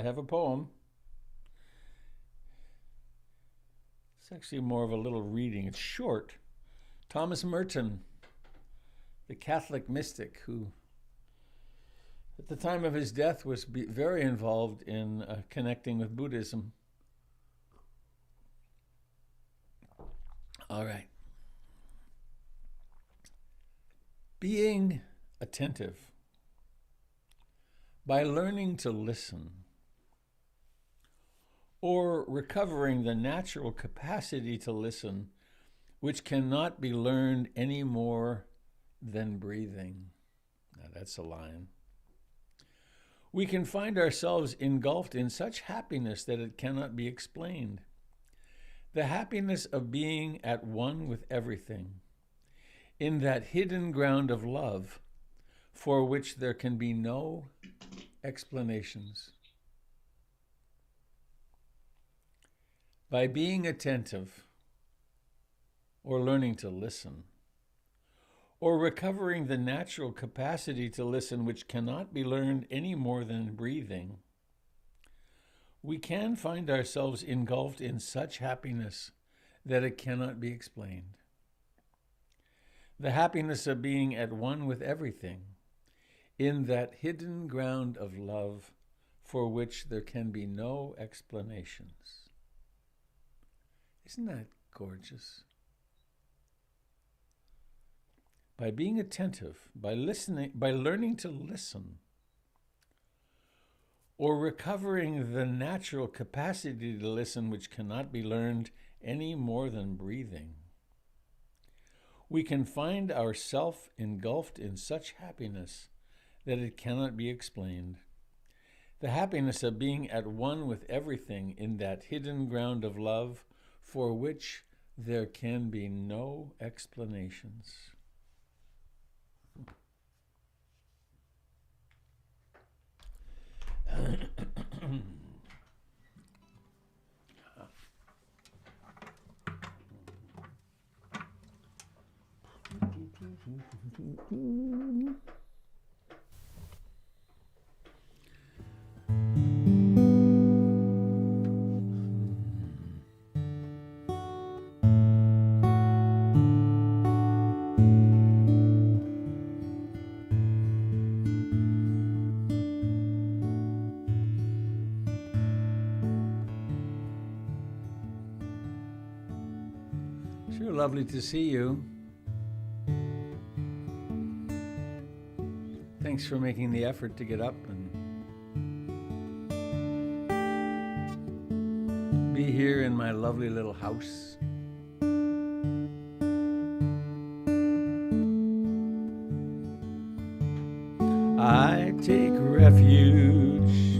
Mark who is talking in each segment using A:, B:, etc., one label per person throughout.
A: I have a poem. It's actually more of a little reading. It's short. Thomas Merton, the Catholic mystic who, at the time of his death, was very involved in connecting with Buddhism. All right. Being attentive. By learning to listen, or recovering the natural capacity to listen, which cannot be learned any more than breathing. Now that's a line. We can find ourselves engulfed in such happiness that it cannot be explained. The happiness of being at one with everything, in that hidden ground of love, for which there can be no explanations. By being attentive, or learning to listen, or recovering the natural capacity to listen, which cannot be learned any more than breathing, we can find ourselves engulfed in such happiness that it cannot be explained. The happiness of being at one with everything, in that hidden ground of love for which there can be no explanations. Isn't that gorgeous? By being attentive, by listening, by learning to listen, or recovering the natural capacity to listen, which cannot be learned any more than breathing, we can find ourselves engulfed in such happiness that it cannot be explained. The happiness of being at one with everything in that hidden ground of love for which there can be no explanations. Sure, lovely to see you. Thanks for making the effort to get up and be here in my lovely little house. I take refuge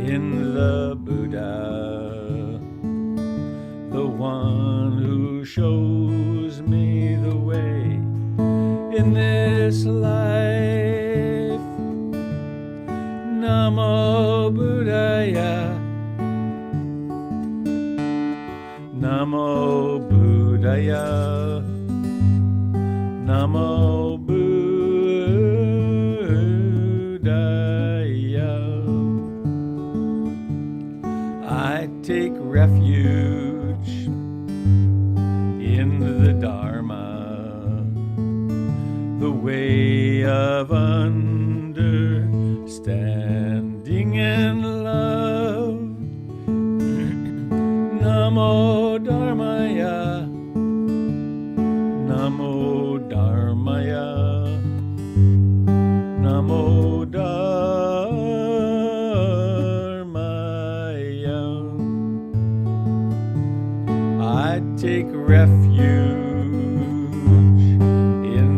A: in the Buddha, the one who shows me the way in this life. Namo Buddhaya, Namo Buddhaya, Namo Buddhaya. I take refuge in the Dharma, the way of understanding and love. Namo Dharmaya, Namo Dharmaya, Namo Dharmaya. I take refuge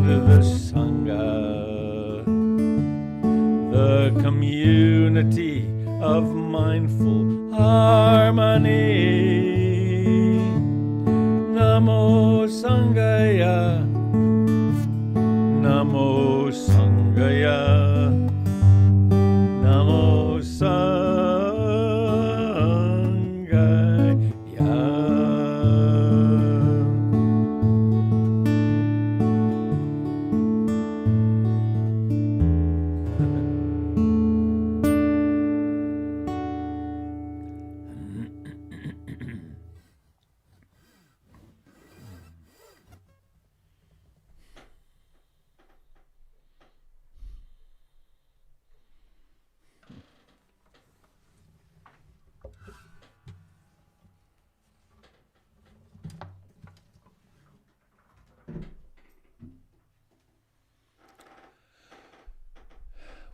A: the Sangha, the community of mindful harmony. Namo Sanghaya, Namo Sanghaya, Namo Sanghaya.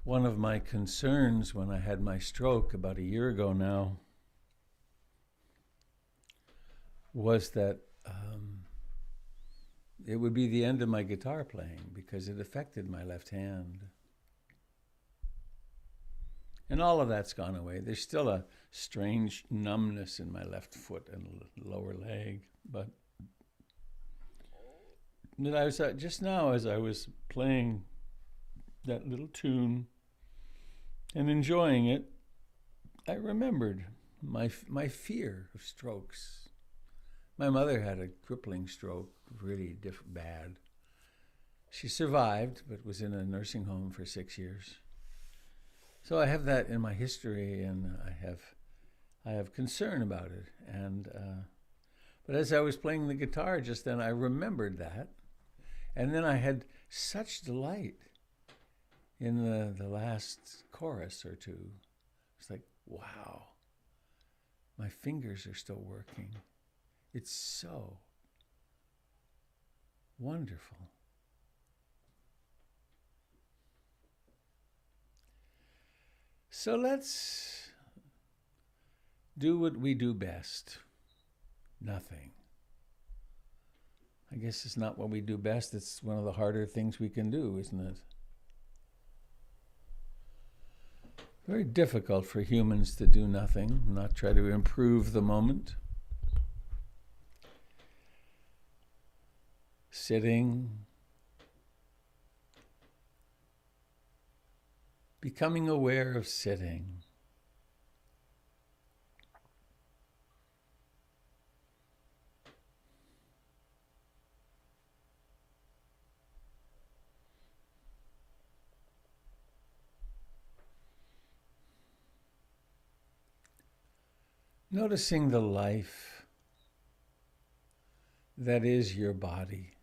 A: One of my concerns when I had my stroke about a year ago now was that it would be the end of my guitar playing because it affected my left hand. And all of that's gone away. There's still a strange numbness in my left foot and lower leg. But I was just now, as I was playing that little tune and enjoying it, I remembered my fear of strokes. My mother had a crippling stroke, really bad. She survived, but was in a nursing home for 6 years. So I have that in my history, and I have concern about it. And but as I was playing the guitar just then, I remembered that, and then I had such delight in the last chorus or two. It's like, wow, my fingers are still working. It's so wonderful. So let's do what we do best. Nothing. I guess it's not what we do best. It's one of the harder things we can do, isn't it? Very difficult for humans to do nothing, not try to improve the moment. Sitting, becoming aware of sitting. Noticing the life that is your body.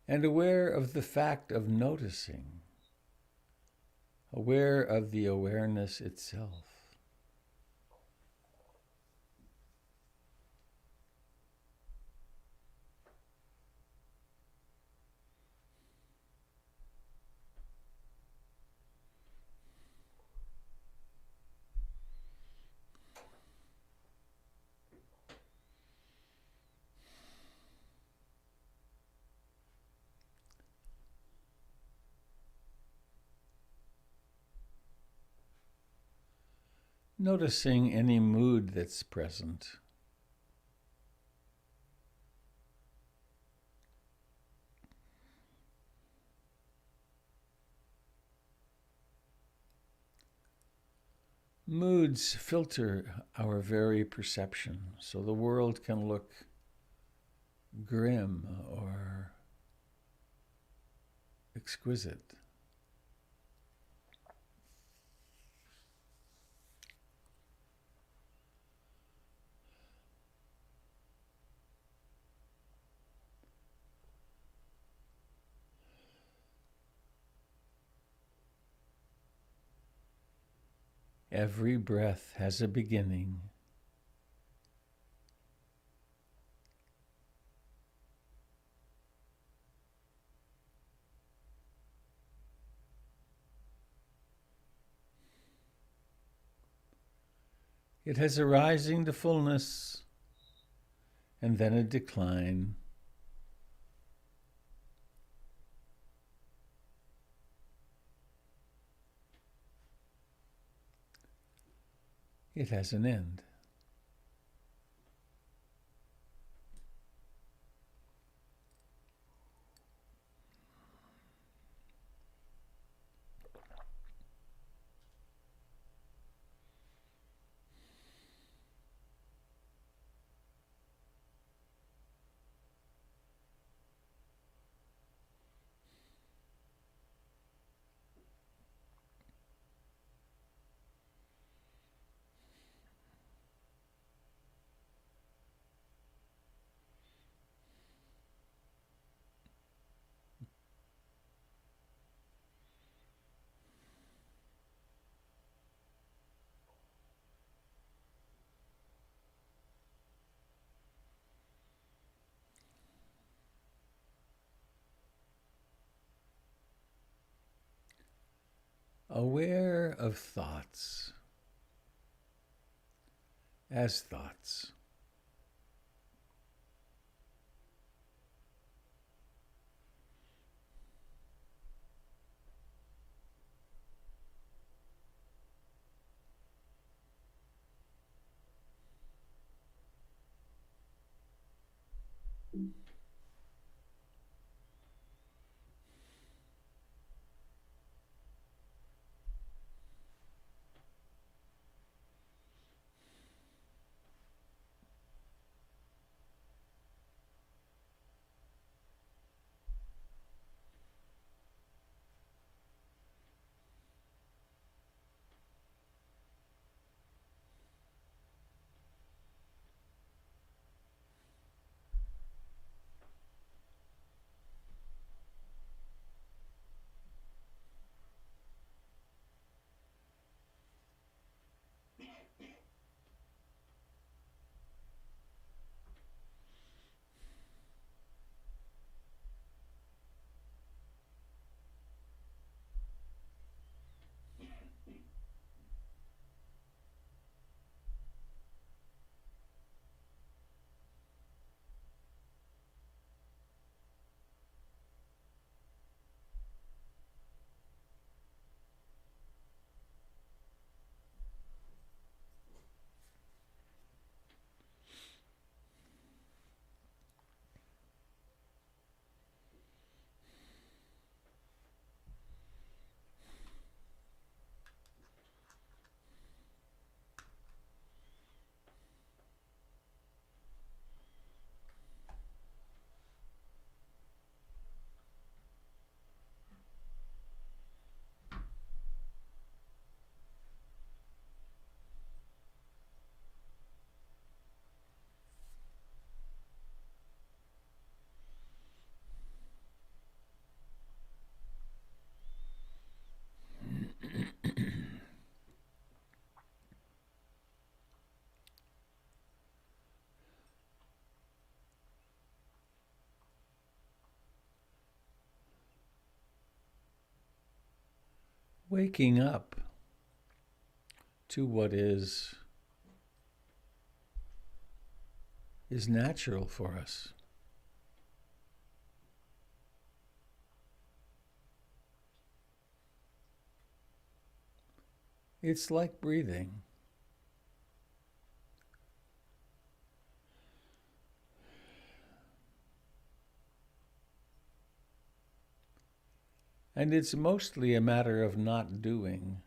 A: And aware of the fact of noticing, aware of the awareness itself. Noticing any mood that's present. Moods filter our very perception, so the world can look grim or exquisite. Every breath has a beginning. It has a rising to fullness and then a decline. It has an end. aware of thoughts as thoughts. Waking up to what is natural for us. It's like breathing. And it's mostly a matter of not doing.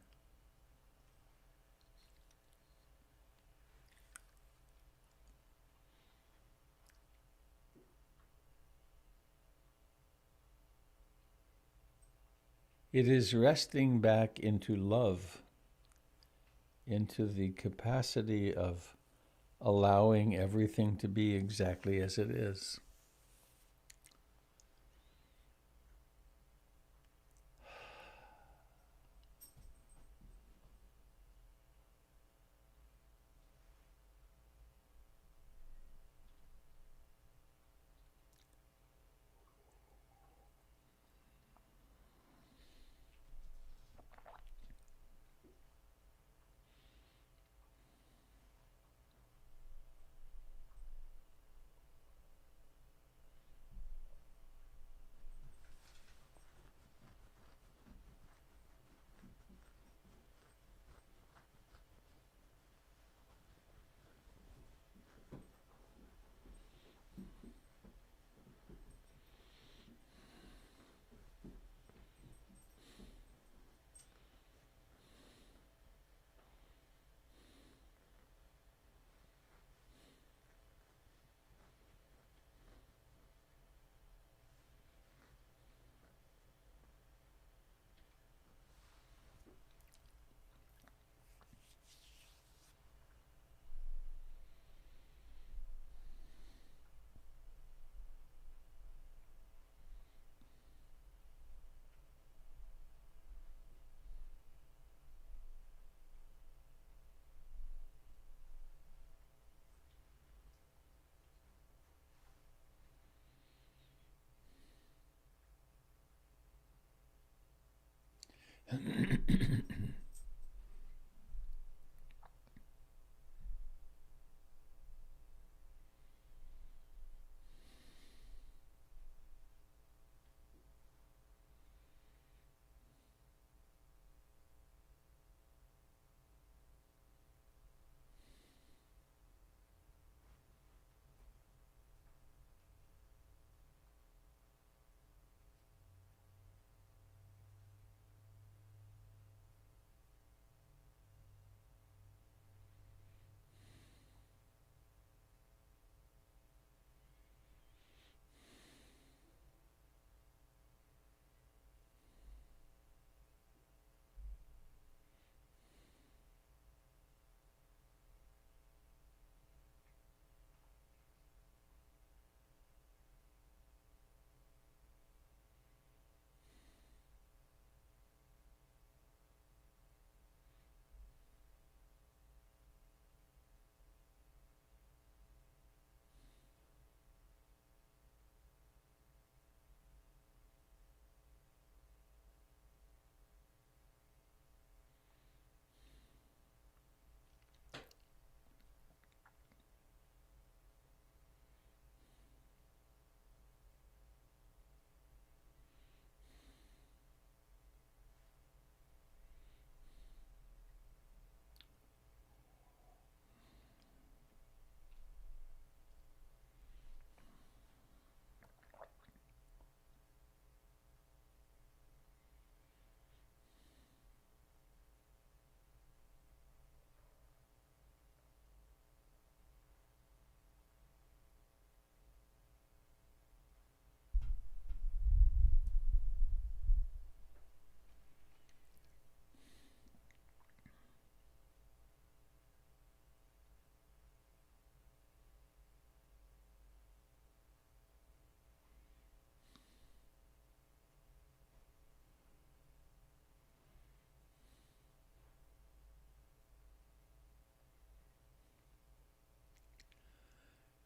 A: It is resting back into love, into the capacity of allowing everything to be exactly as it is.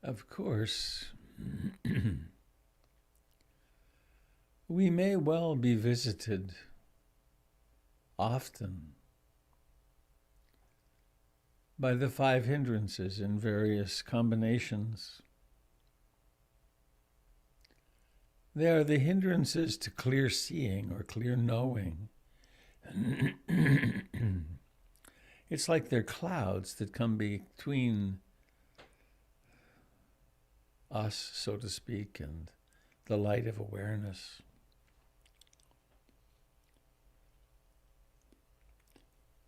A: Of course, we may well be visited often by the 5 hindrances in various combinations. They are the hindrances to clear seeing or clear knowing. It's like they're clouds that come between us, so to speak, and the light of awareness.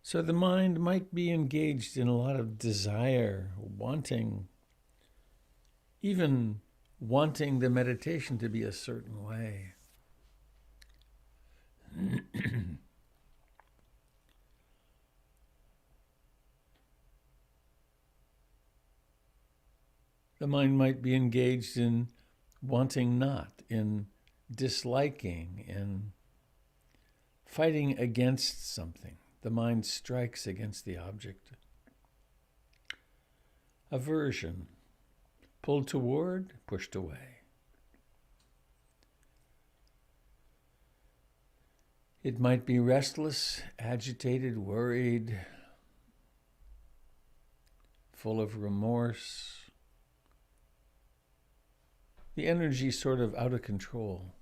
A: So the mind might be engaged in a lot of desire, wanting, even wanting the meditation to be a certain way. The mind might be engaged in wanting not, in disliking, in fighting against something. The mind strikes against the object. Aversion, pulled toward, pushed away. It might be restless, agitated, worried, full of remorse. The energy sort of out of control.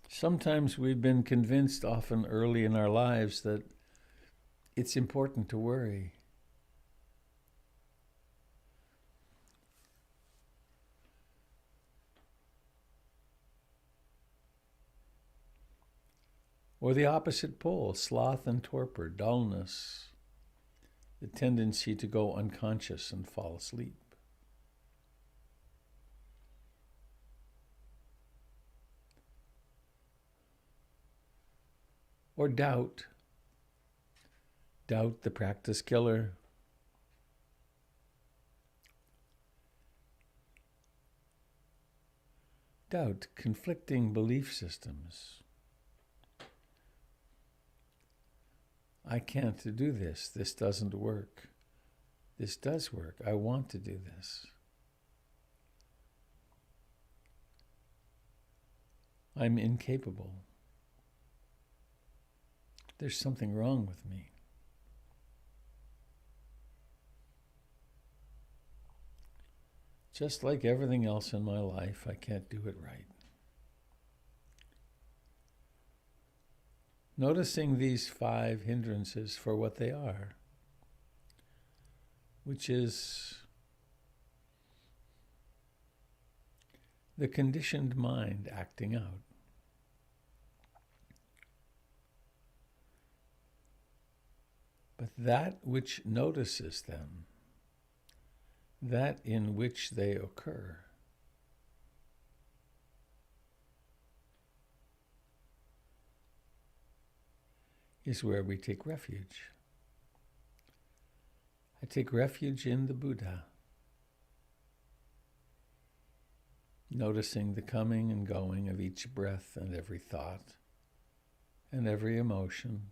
A: Sometimes we've been convinced, often early in our lives, that it's important to worry. Or the opposite pole, sloth and torpor, dullness, the tendency to go unconscious and fall asleep. Or doubt, the practice killer. Doubt, conflicting belief systems. I can't do this. This doesn't work. This does work. I want to do this. I'm incapable. There's something wrong with me. Just like everything else in my life, I can't do it right. Noticing these 5 hindrances for what they are, which is the conditioned mind acting out. But that which notices them, that in which they occur, is where we take refuge. I take refuge in the Buddha, noticing the coming and going of each breath and every thought and every emotion.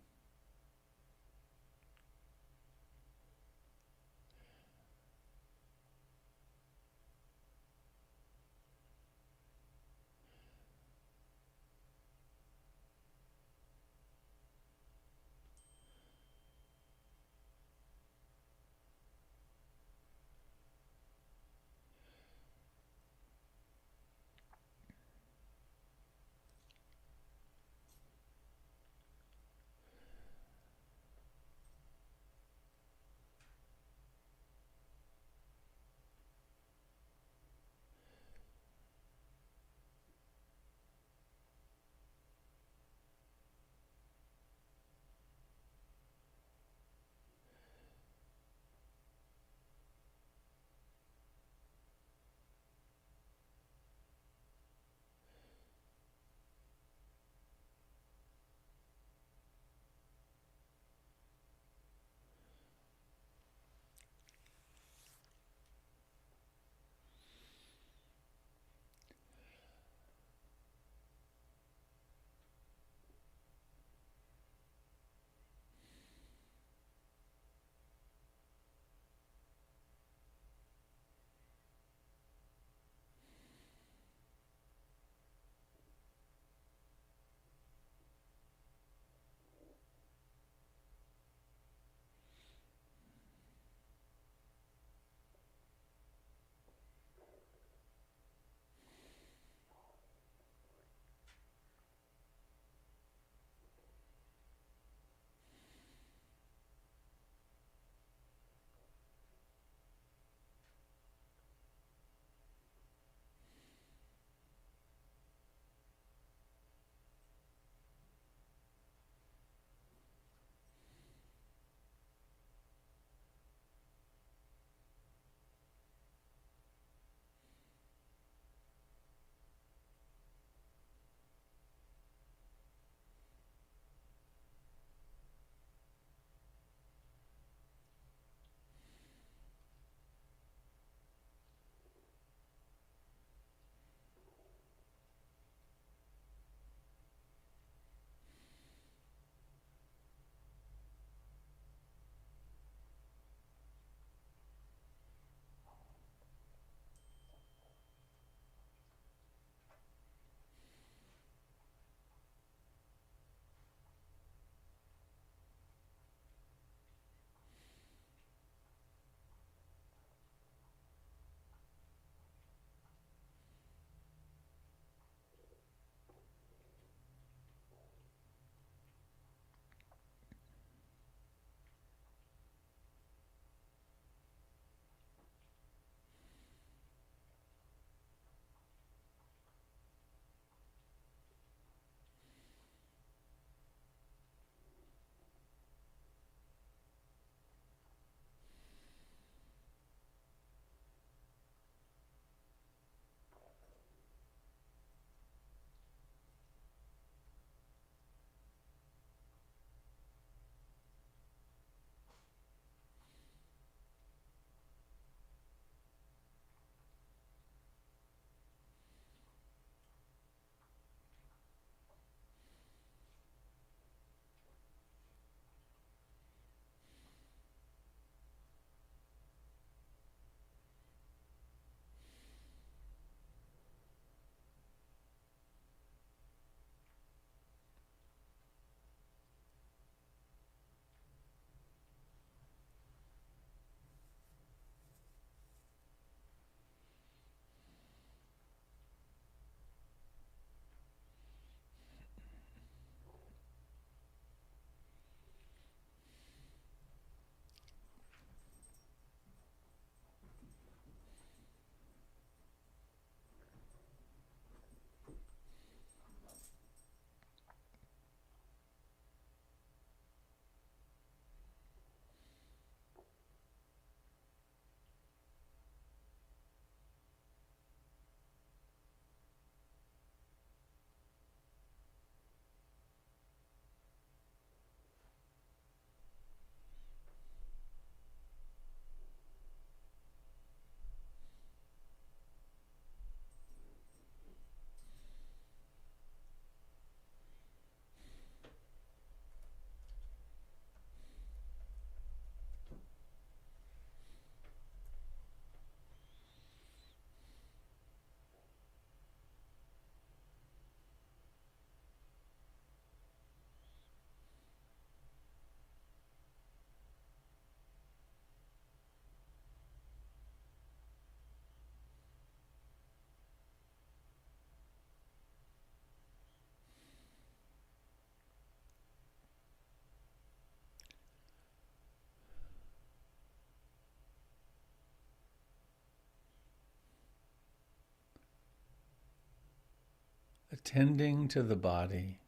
A: attending to the body,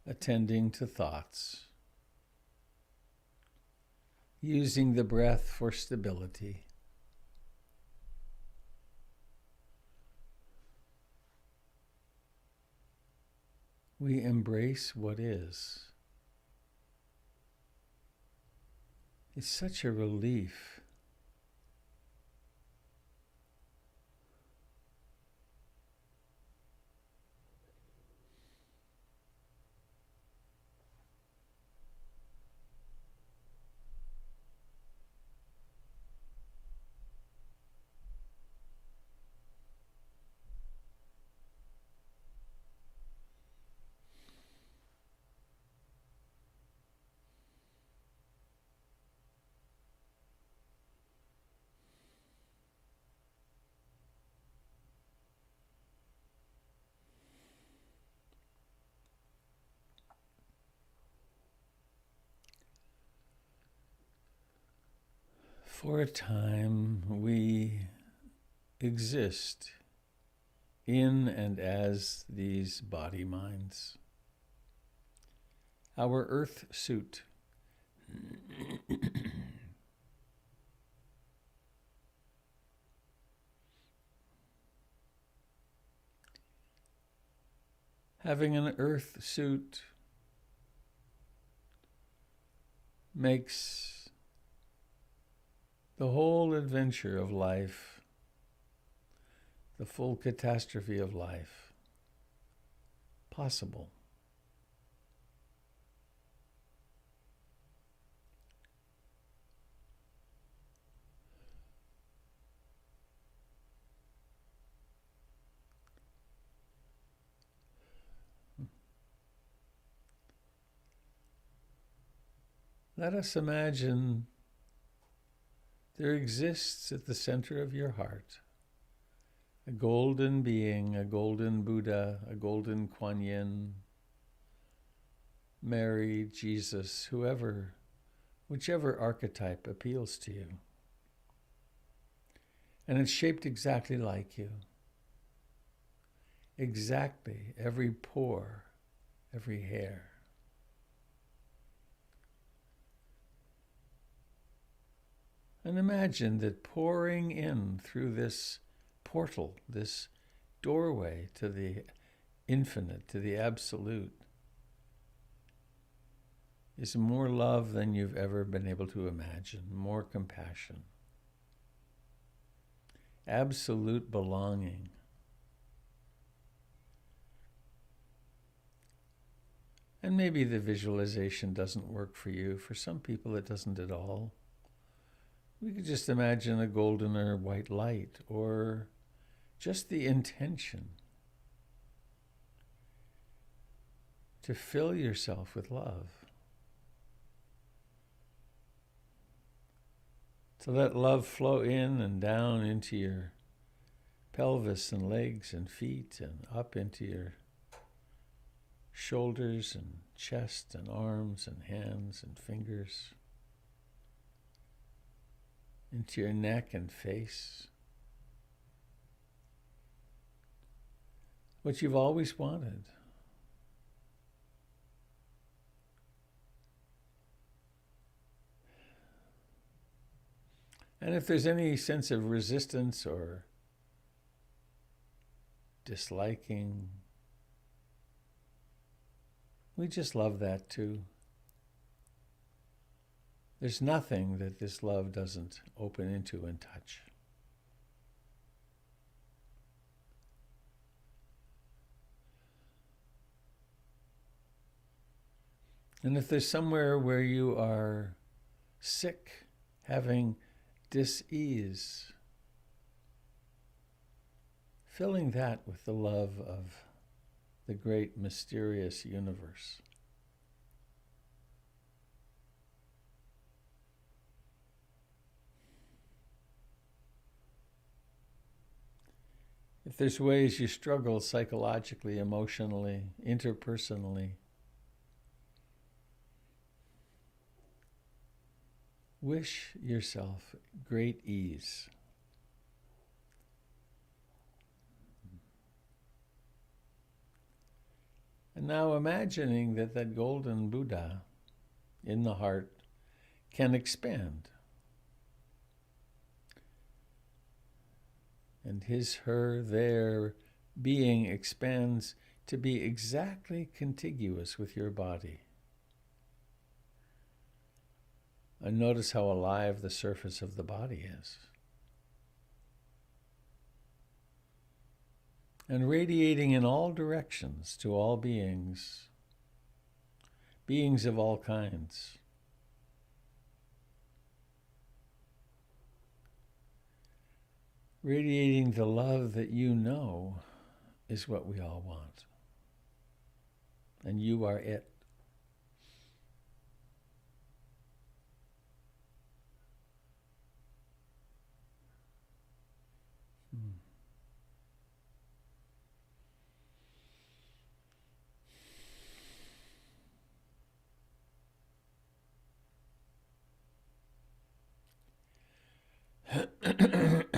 A: attending to thoughts, using the breath for stability. We embrace what is. It's such a relief. For a time, we exist in and as these body minds. Our earth suit. Having an earth suit makes the whole adventure of life, the full catastrophe of life, possible. Let us imagine there exists at the center of your heart a golden being, a golden Buddha, a golden Kuan Yin, Mary, Jesus, whoever, whichever archetype appeals to you. And it's shaped exactly like you. Exactly, every pore, every hair. And imagine that pouring in through this portal, this doorway to the infinite, to the absolute, is more love than you've ever been able to imagine, more compassion, absolute belonging. And maybe the visualization doesn't work for you. For some people, it doesn't at all. We could just imagine a golden or white light, or just the intention to fill yourself with love. To let love flow in and down into your pelvis and legs and feet and up into your shoulders and chest and arms and hands and fingers, into your neck and face. What you've always wanted. And if there's any sense of resistance or disliking, we just love that too. There's nothing that this love doesn't open into and touch. And if there's somewhere where you are sick, having dis-ease, filling that with the love of the great mysterious universe. If there's ways you struggle psychologically, emotionally, interpersonally, wish yourself great ease. And now imagining that that golden Buddha in the heart can expand. And his, her, their being expands to be exactly contiguous with your body. And notice how alive the surface of the body is. And radiating in all directions to all beings, beings of all kinds. Radiating the love that you know is what we all want. And you are it.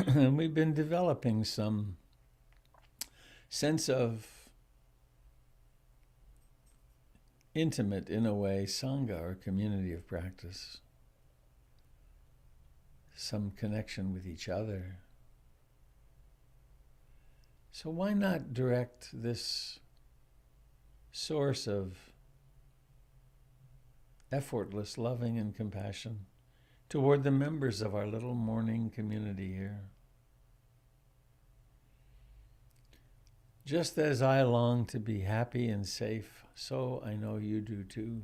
A: And we've been developing some sense of intimate, in a way, sangha, or community of practice. Some connection with each other. So why not direct this source of effortless loving and compassion toward the members of our little morning community here? Just as I long to be happy and safe, so I know you do too.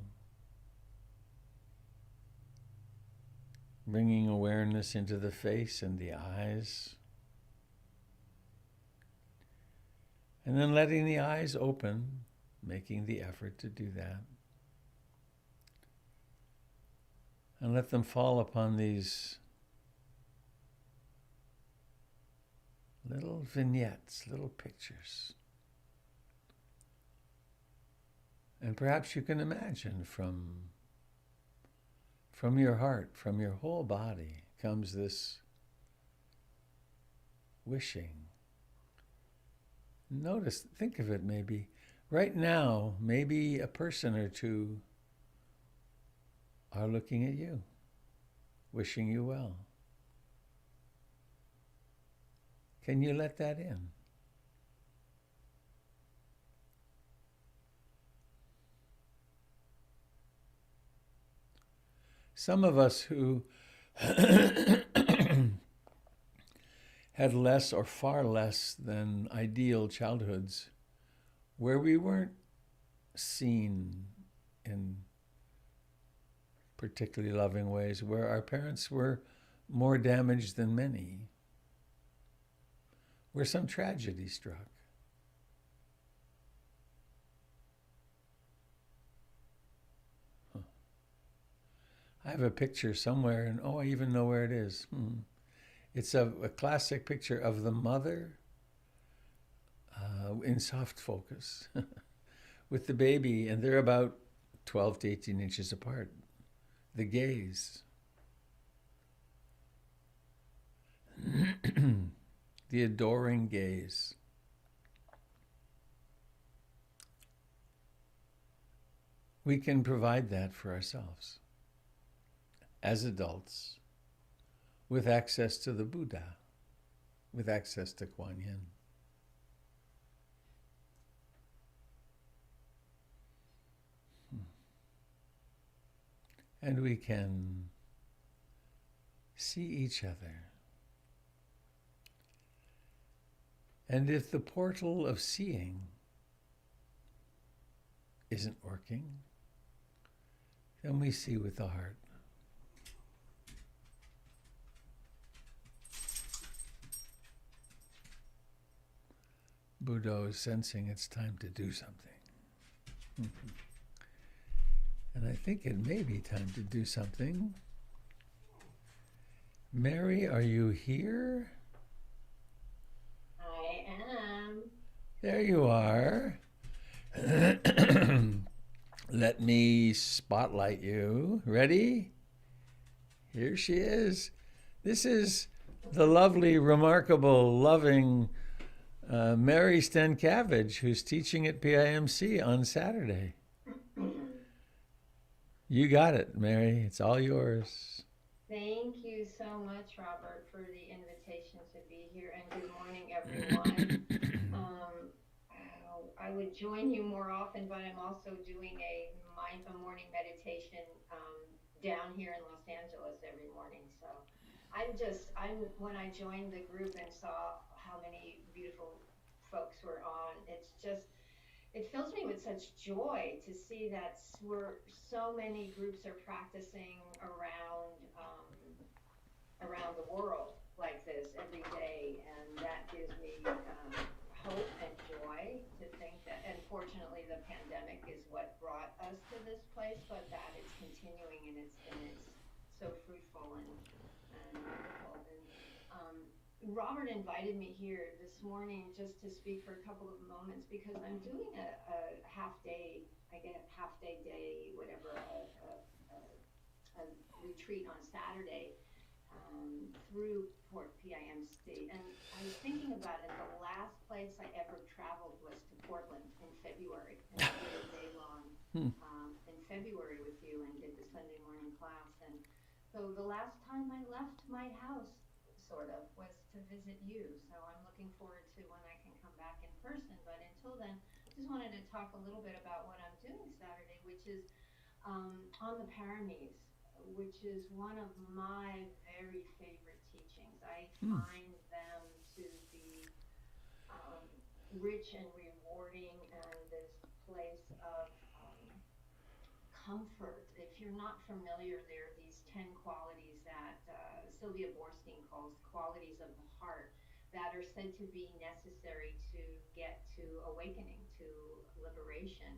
A: Bringing awareness into the face and the eyes. And then letting the eyes open, making the effort to do that. And let them fall upon these little vignettes, little pictures. And perhaps you can imagine from your heart, from your whole body, comes this wishing. Notice, think of it maybe. Right now, maybe a person or two are looking at you, wishing you well. Can you let that in? Some of us who had less or far less than ideal childhoods, where we weren't seen in particularly loving ways, where our parents were more damaged than many, where some tragedy struck. I have a picture somewhere, and I even know where it is. It's a classic picture of the mother in soft focus with the baby, and they're about 12 to 18 inches apart. The gaze. The adoring gaze. We can provide that for ourselves as adults with access to the Buddha, with access to Kuan Yin. And we can see each other. And if the portal of seeing isn't working, then we see with the heart. Buddha is sensing it's time to do something. And I think it may be time to do something. Mary, are you here?
B: I am.
A: There you are. Let me spotlight you. Ready? Here she is. This is the lovely, remarkable, loving Mary Stankiewicz, who's teaching at PIMC on Saturday. You got it, Mary. It's all yours.
B: Thank you so much, Robert, for the invitation to be here, and good morning, everyone. Um, I would join you more often, but I'm also doing a morning meditation down here in Los Angeles every morning. So when I joined the group and saw how many beautiful folks were on, it fills me with such joy to see that so many groups are practicing around the world like this every day, and that gives me hope and joy to think that. And fortunately, the pandemic is what brought us to this place, but that it's continuing, and it's so fruitful and wonderful. And Robert invited me here this morning just to speak for a couple of moments because I'm doing a half day, I get a half day, whatever, a retreat on Saturday through Port PIMC. And I was thinking about it, the last place I ever traveled was to Portland in February. And I did a day long in February with you and did the Sunday morning class. And so the last time I left my house, sort of, was to visit you. So I'm looking forward to when I can come back in person. But until then, I just wanted to talk a little bit about what I'm doing Saturday, which is on the paramis, which is one of my very favorite teachings. I find them to be rich and rewarding, and this place of comfort. If you're not familiar, there are these 10 qualities that Sylvia Boorstein calls qualities of the heart that are said to be necessary to get to awakening, to liberation.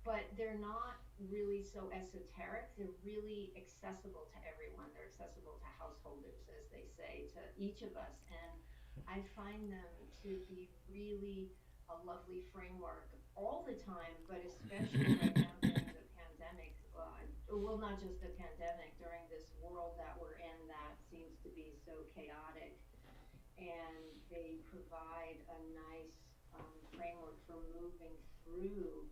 B: But they're not really so esoteric. They're really accessible to everyone. They're accessible to householders, as they say, to each of us. And I find them to be really a lovely framework all the time, but especially right now during the pandemic. Well, not just the pandemic, during this world that we're in that seems to be so chaotic. And they provide a nice framework for moving through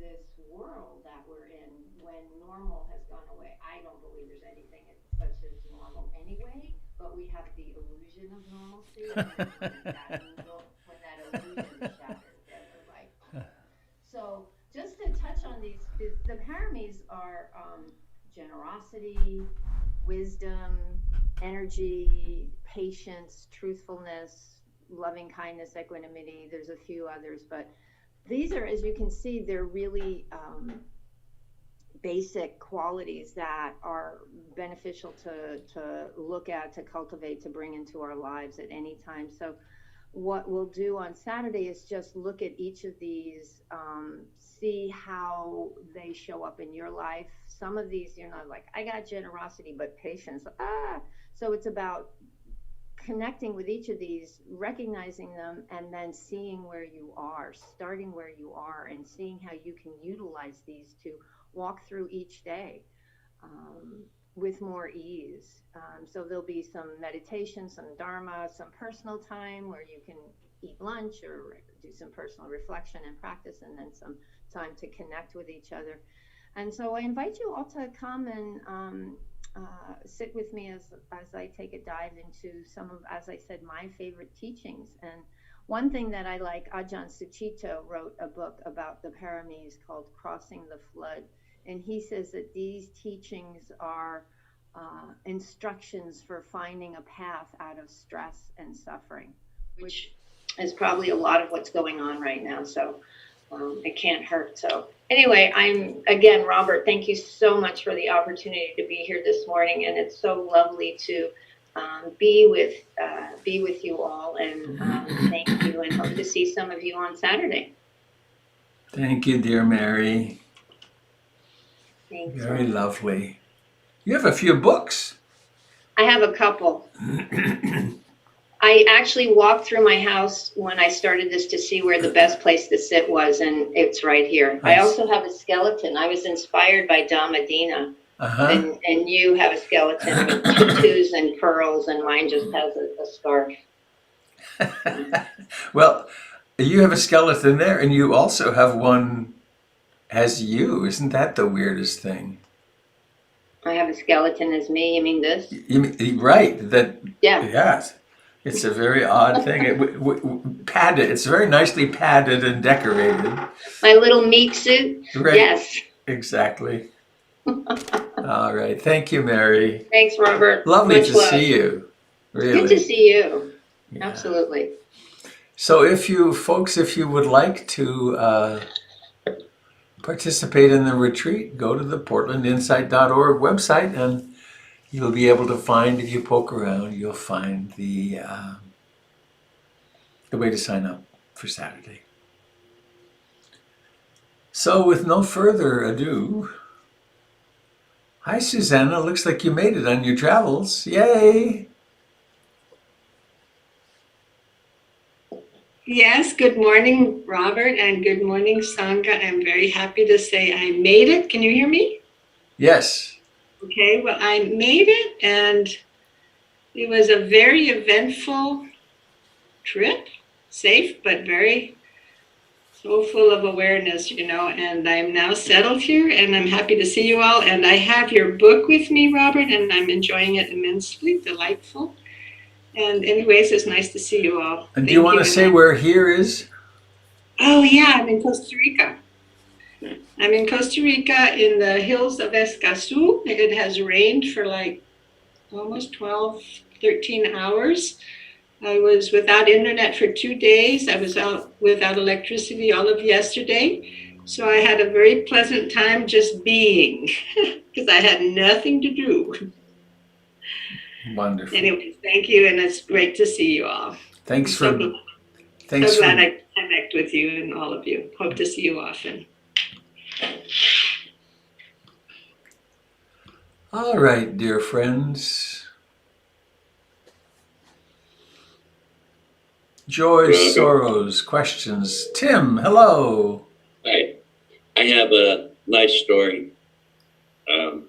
B: this world that we're in when normal has gone away. I don't believe there's anything such as normal anyway, but we have the illusion of normalcy, and when that illusion is shattered, then we're like, oh. So just to touch on the paramis are generosity, wisdom, energy, patience, truthfulness, loving kindness, equanimity. There's a few others, but these are, as you can see, they're really basic qualities that are beneficial to look at, to cultivate, to bring into our lives at any time. So what we'll do on Saturday is just look at each of these, see how they show up in your life. Some of these, you're not like, I got generosity, but patience. So it's about connecting with each of these, recognizing them, and then seeing where you are, starting where you are, and seeing how you can utilize these to walk through each day with more ease. So there'll be some meditation, some dharma, some personal time where you can eat lunch or do some personal reflection and practice, and then some time to connect with each other. And so I invite you all to come and sit with me as I take a dive into some of, as I said, my favorite teachings. And one thing that I like, Ajahn Sucitto wrote a book about the paramis called Crossing the Flood. And he says that these teachings are instructions for finding a path out of stress and suffering, which is probably a lot of what's going on right now. So it can't hurt. So anyway, again, Robert, thank you so much for the opportunity to be here this morning. And it's so lovely to be with you all. And thank you, and hope to see some of you on Saturday.
A: Thank you, dear Mary.
B: Thanks.
A: Very lovely. You have a few books.
B: I have a couple. I actually walked through my house when I started this to see where the best place to sit was, and it's right here. Nice. I also have a skeleton. I was inspired by Dhammadina, and you have a skeleton with tattoos and pearls, and mine just has a scarf.
A: Well, You have a skeleton there, and you also have one as you. Isn't that the weirdest thing?
B: I have a skeleton as me. You mean this?
A: Right. That.
B: Yeah.
A: Yes. It's a very odd thing. Padded. It's very nicely padded and decorated.
B: My little meat suit?
A: Right.
B: Yes.
A: Exactly. All right. Thank you, Mary.
B: Thanks, Robert.
A: Lovely
B: Much
A: to
B: love.
A: see you. Really.
B: Good to see you.
A: Yeah.
B: Absolutely.
A: So if you folks, if you would like to participate in the retreat, go to the portlandinsight.org website and you'll be able to find, if you poke around, you'll find the way to sign up for Saturday. So with no further ado, hi Susanna, looks like you made it on your travels. Yay!
C: Yes, good morning, Robert, and good morning, Sangha. I'm very happy to say I made it. Can you hear me?
A: Yes.
C: Okay, well, I made it, and it was a very eventful trip, safe, but very so full of awareness, and I'm now settled here, and I'm happy to see you all. And I have your book with me, Robert, and I'm enjoying it immensely, delightful. And anyways, it's nice to see you all.
A: And do you want to say where here is?
C: Oh, yeah, I'm in Costa Rica. I'm in Costa Rica in the hills of Escazú. It has rained for like almost 12, 13 hours. I was without internet for 2 days. I was out without electricity all of yesterday. So I had a very pleasant time just being because I had nothing to do.
A: Wonderful.
C: Anyway, thank you. And it's great to see you all.
A: Thanks
C: so
A: for...
C: glad,
A: Thanks
C: so glad
A: for...
C: I connect with you and all of you. Hope to see you often.
A: All right, dear friends. Joy, sorrows, questions. Tim, hello.
D: Hi. I have a nice story, a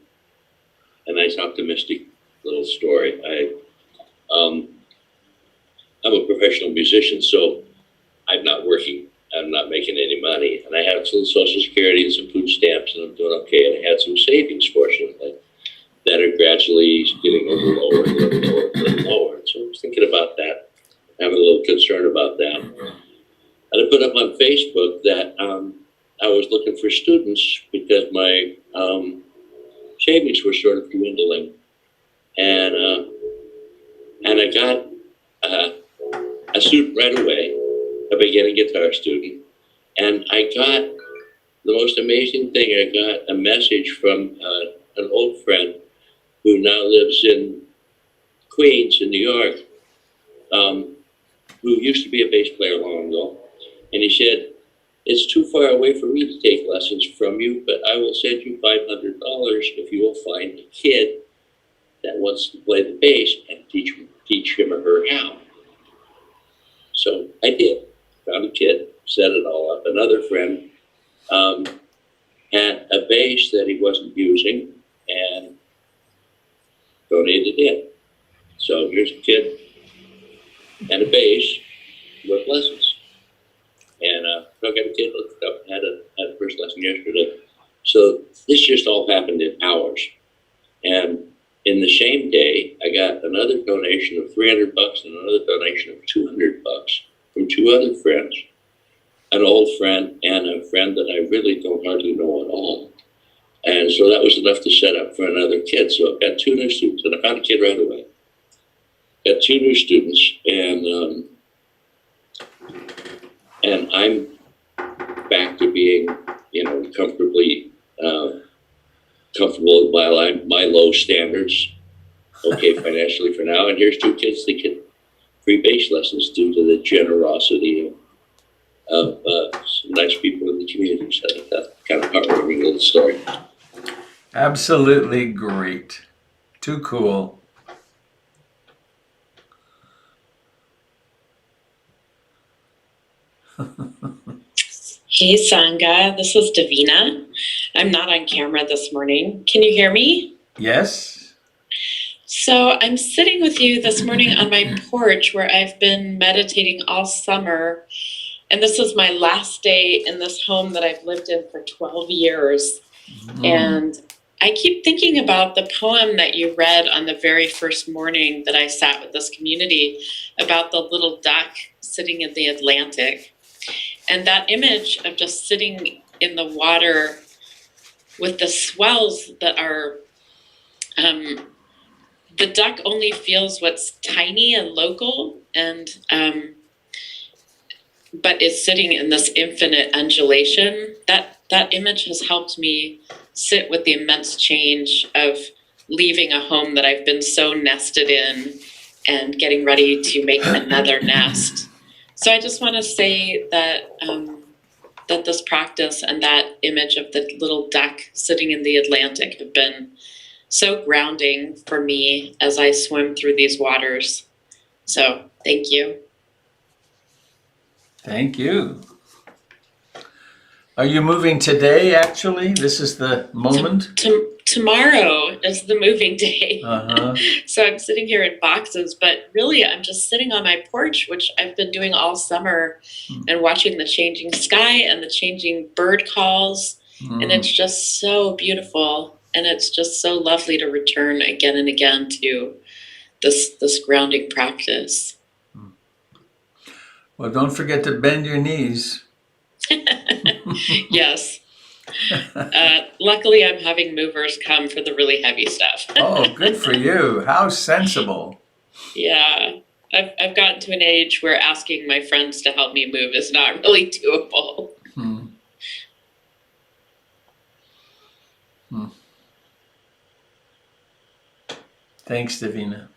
D: nice optimistic little story. I'm a professional musician, so I'm not working. I'm not making any money. And I have some Social Security and some food stamps, and I'm doing okay. And I had some savings, fortunately, that are gradually getting a little lower, a little lower, a little lower. So I was thinking about that, having a little concern about that. And I put up on Facebook that I was looking for students because my savings were sort of dwindling. And I got a student right away, a beginning guitar student. And I got the most amazing thing. I got a message from an old friend who now lives in Queens in New York, who used to be a bass player long ago. And he said, "It's too far away for me to take lessons from you, but I will send you $500 if you will find a kid that wants to play the bass and teach him or her how." So I did. Found a kid, set it all up. Another friend had a bass that he wasn't using and donated it. So here's a kid and a bass with lessons. And I got a kid, looked up, had a first lesson yesterday. So this just all happened in hours. And in the same day, I got another donation of $300 and another donation of $200 from two other friends, an old friend and a friend that I really don't hardly know at all. And so that was enough to set up for another kid. So I've got two new students, and I found a kid right away. Got two new students, and I'm back to being, comfortably comfortable by my low standards. Okay, financially for now. And here's two kids that get free bass lessons due to the generosity of some nice people in the community. So I think that's kind of heartwarming little story.
A: Absolutely great. Too cool.
E: Hey Sangha, this is Davina. I'm not on camera this morning. Can you hear me?
A: Yes.
E: So I'm sitting with you this morning on my porch where I've been meditating all summer, And this is my last day in this home that I've lived in for 12 years. And I keep thinking about the poem that you read on the very first morning that I sat with this community about the little duck sitting in the Atlantic. And that image of just sitting in the water with the swells that are, the duck only feels what's tiny and local, and but is sitting in this infinite undulation. That image has helped me sit with the immense change of leaving a home that I've been so nested in and getting ready to make another nest. So I just want to say that that this practice and that image of the little duck sitting in the Atlantic have been so grounding for me as I swim through these waters. So thank you.
A: Thank you. Are you moving today, actually? This is the moment?
E: Tomorrow is the moving day.
A: Uh-huh.
E: So I'm sitting here in boxes, but really I'm just sitting on my porch, which I've been doing all summer, and watching the changing sky and the changing bird calls. And it's just so beautiful. And it's just so lovely to return again and again to this grounding practice.
A: Well, don't forget to bend your knees.
E: Yes. Luckily, I'm having movers come for the really heavy stuff.
A: Oh, good for you. How sensible.
E: Yeah. I've gotten to an age where asking my friends to help me move is not really doable.
A: Thanks, Davina.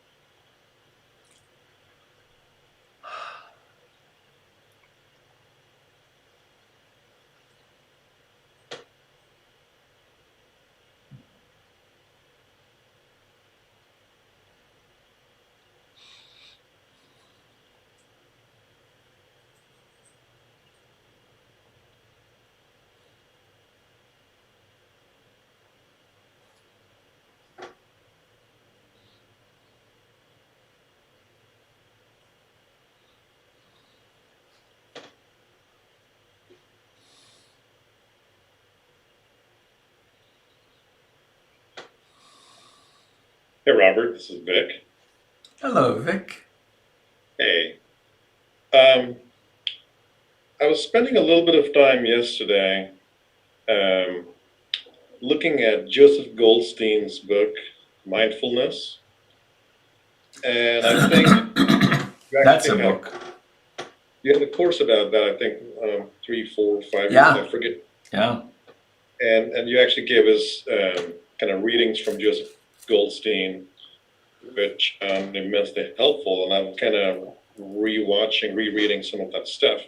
F: Hey, Robert, this is Vic.
A: Hello, Vic.
F: Hey. I was spending a little bit of time yesterday looking at Joseph Goldstein's book, Mindfulness. And I think
A: That's a book.
F: You had a course about that, I think 3, 4, 5 years,
A: Yeah.
F: I forget.
A: Yeah.
F: And you actually gave us kind of readings from Joseph Goldstein, which immensely helpful, and I'm kind of rereading some of that stuff.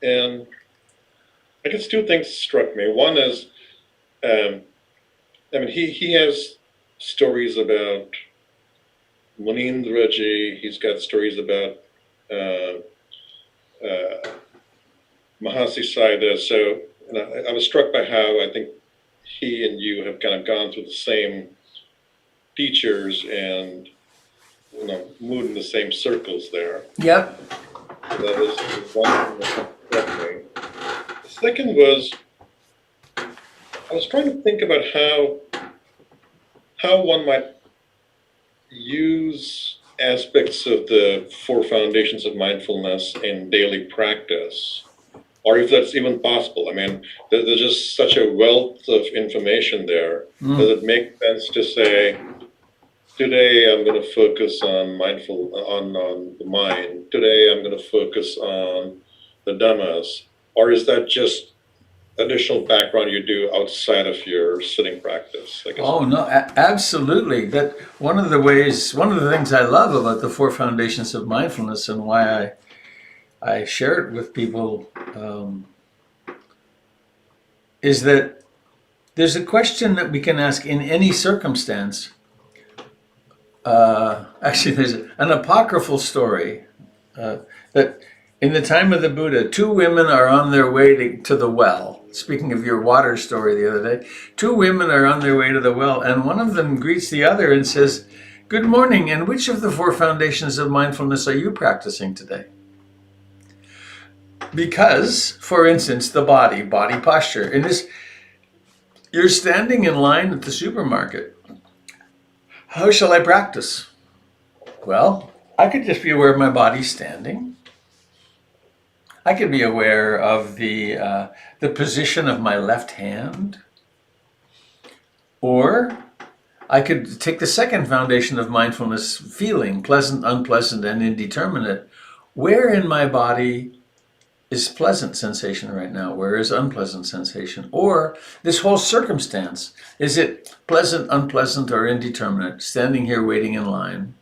F: And I guess two things struck me. One is, he has stories about Munindraji, he's got stories about Mahasi Sayadaw. So I was struck by how I think he and you have kind of gone through the same teachers and moved in the same circles there.
A: Yep.
F: So that was one thing that struck me. The second was I was trying to think about how one might use aspects of the 4 foundations of mindfulness in daily practice, or if that's even possible. I mean, there's just such a wealth of information there. Does it make sense to say, today I'm going to focus on on the mind. Today I'm going to focus on the dhammas. Or is that just additional background you do outside of your sitting practice, I guess?
A: Oh, no, absolutely. That one of the things I love about the 4 foundations of mindfulness, and why I share it with people, is that there's a question that we can ask in any circumstance. Actually, there's an apocryphal story that in the time of the Buddha, 2 women are on their way to the well. Speaking of your water story the other day, 2 women are on their way to the well, and one of them greets the other and says, "Good morning, and which of the 4 foundations of mindfulness are you practicing today?" Because, for instance, the body posture. In this, you're standing in line at the supermarket. How shall I practice? Well, I could just be aware of my body standing. I could be aware of the position of my left hand. Or I could take the second foundation of mindfulness, feeling, pleasant, unpleasant, and indeterminate. Where in my body is pleasant sensation right now? Where is unpleasant sensation? Or this whole circumstance, is it pleasant, unpleasant, or indeterminate? Standing here waiting in line.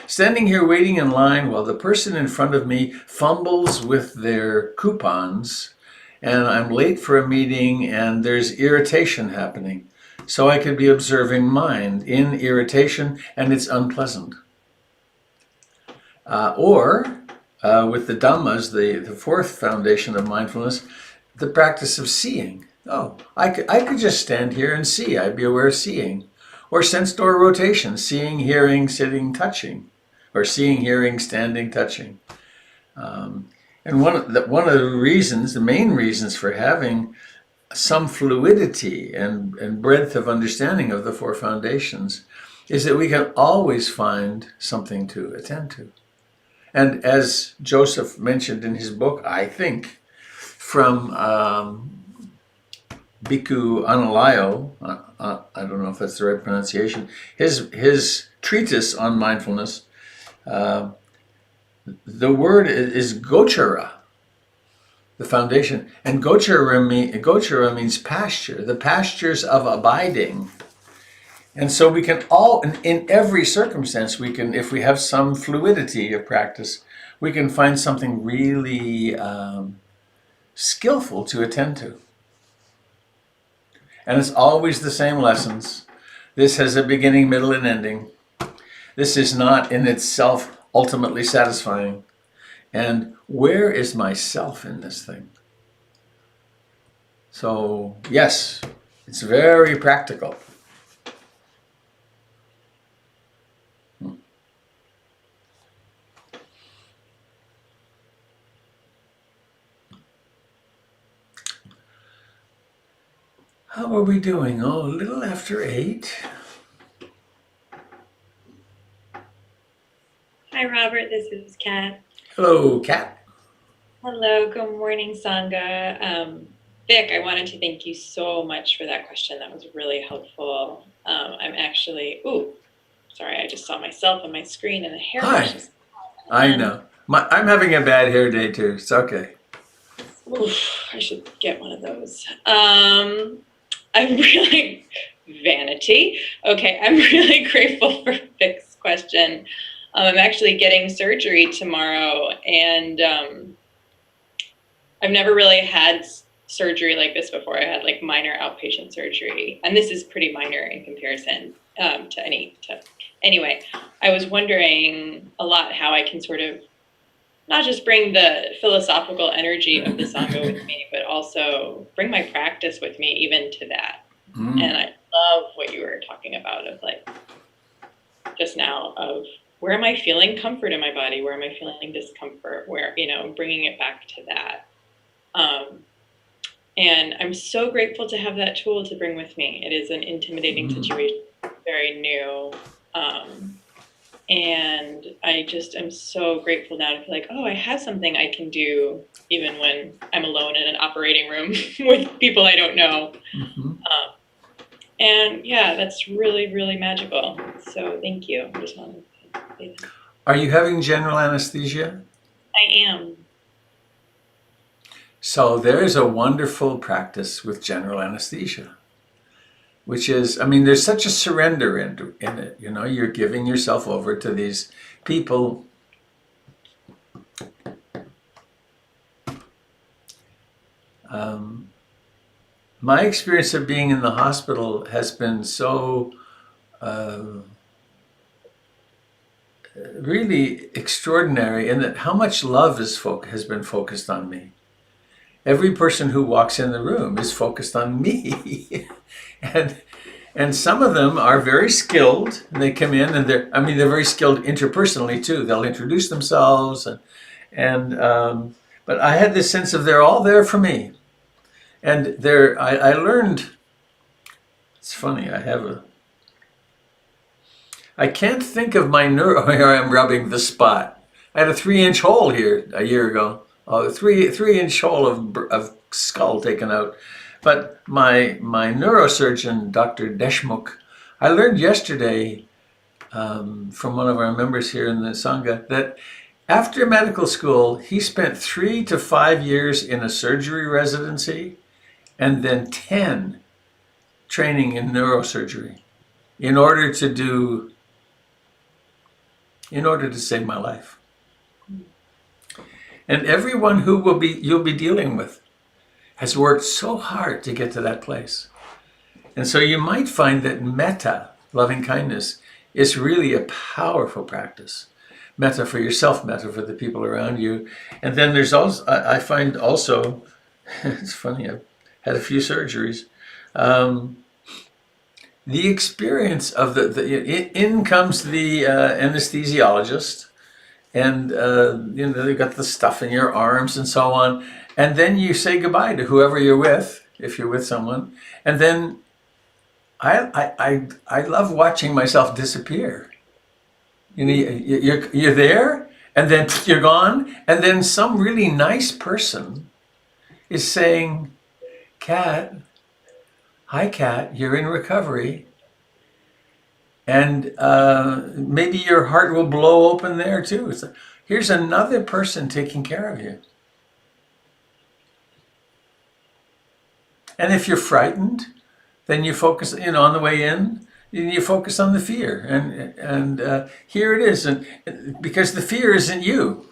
A: Standing here waiting in line while the person in front of me fumbles with their coupons, and I'm late for a meeting and there's irritation happening. So I could be observing mind in irritation, and it's unpleasant. With the Dhammas, the fourth foundation of mindfulness, the practice of seeing. Oh, I could just stand here and see. I'd be aware of seeing. Or sense door rotation, seeing, hearing, sitting, touching. Or seeing, hearing, standing, touching. And one of the reasons, the main reasons for having some fluidity and breadth of understanding of the four foundations is that we can always find something to attend to. And as Joseph mentioned in his book, I think, from Bhikkhu Analayo, I don't know if that's the right pronunciation, his treatise on mindfulness, the word is gochara, the foundation. And gochara means pasture, the pastures of abiding. And so we can all, in every circumstance, we can, if we have some fluidity of practice, we can find something really skillful to attend to. And it's always the same lessons. This has a beginning, middle, and ending. This is not in itself ultimately satisfying. And where is myself in this thing? So, yes, it's very practical. How are we doing? Oh, a little after 8.
G: Hi, Robert. This is Kat.
A: Hello, Kat.
G: Hello. Good morning, Sangha. Vic, I wanted to thank you so much for that question. That was really helpful. I'm actually, sorry, I just saw myself on my screen and the hairbrush is
A: I know. I'm having a bad hair day too. It's okay.
G: I should get one of those. I'm really, vanity. Okay, I'm really grateful for Vic's question. I'm actually getting surgery tomorrow, and I've never really had surgery like this before. I had like minor outpatient surgery, and this is pretty minor in comparison anyway. I was wondering a lot how I can sort of not just bring the philosophical energy of the Sangha with me, but also bring my practice with me even to that. And I love what you were talking about of like just now of where am I feeling comfort in my body? Where am I feeling discomfort? Where, bringing it back to that. And I'm so grateful to have that tool to bring with me. It is an intimidating situation, very new. And I just am so grateful now to feel like, I have something I can do even when I'm alone in an operating room with people I don't know. And yeah, that's really, really magical. So thank you. I just wanted to say that.
A: Are you having general anesthesia?
G: I am.
A: So there is a wonderful practice with general anesthesia, which is, there's such a surrender in it. You're giving yourself over to these people. My experience of being in the hospital has been so really extraordinary in that how much love has been focused on me. Every person who walks in the room is focused on me. And some of them are very skilled. And they come in and they're very skilled interpersonally too. They'll introduce themselves but But I had this sense of they're all there for me. And I learned, it's funny, I can't think of my here I'm rubbing the spot. I had a 3-inch hole here a year ago. A 3-inch hole of skull taken out. But my neurosurgeon, Dr. Deshmukh, I learned yesterday from one of our members here in the Sangha that after medical school, he spent 3 to 5 years in a surgery residency and then 10 training in neurosurgery in order to save my life. And everyone who you'll be dealing with has worked so hard to get to that place. And so you might find that metta, loving kindness, is really a powerful practice. Metta for yourself, metta for the people around you. And then there's also, I find also, it's funny, I've had a few surgeries, the experience of in comes the anesthesiologist, and they've got the stuff in your arms and so on, and then you say goodbye to whoever you're with, if you're with someone, and then I love watching myself disappear. You're there, and then you're gone, and then some really nice person is saying, "Kat, hi Kat, you're in recovery, and maybe your heart will blow open there too. It's like, here's another person taking care of you." And if you're frightened, then you focus, on the way in, you focus on the fear, and here it is, and because the fear isn't you.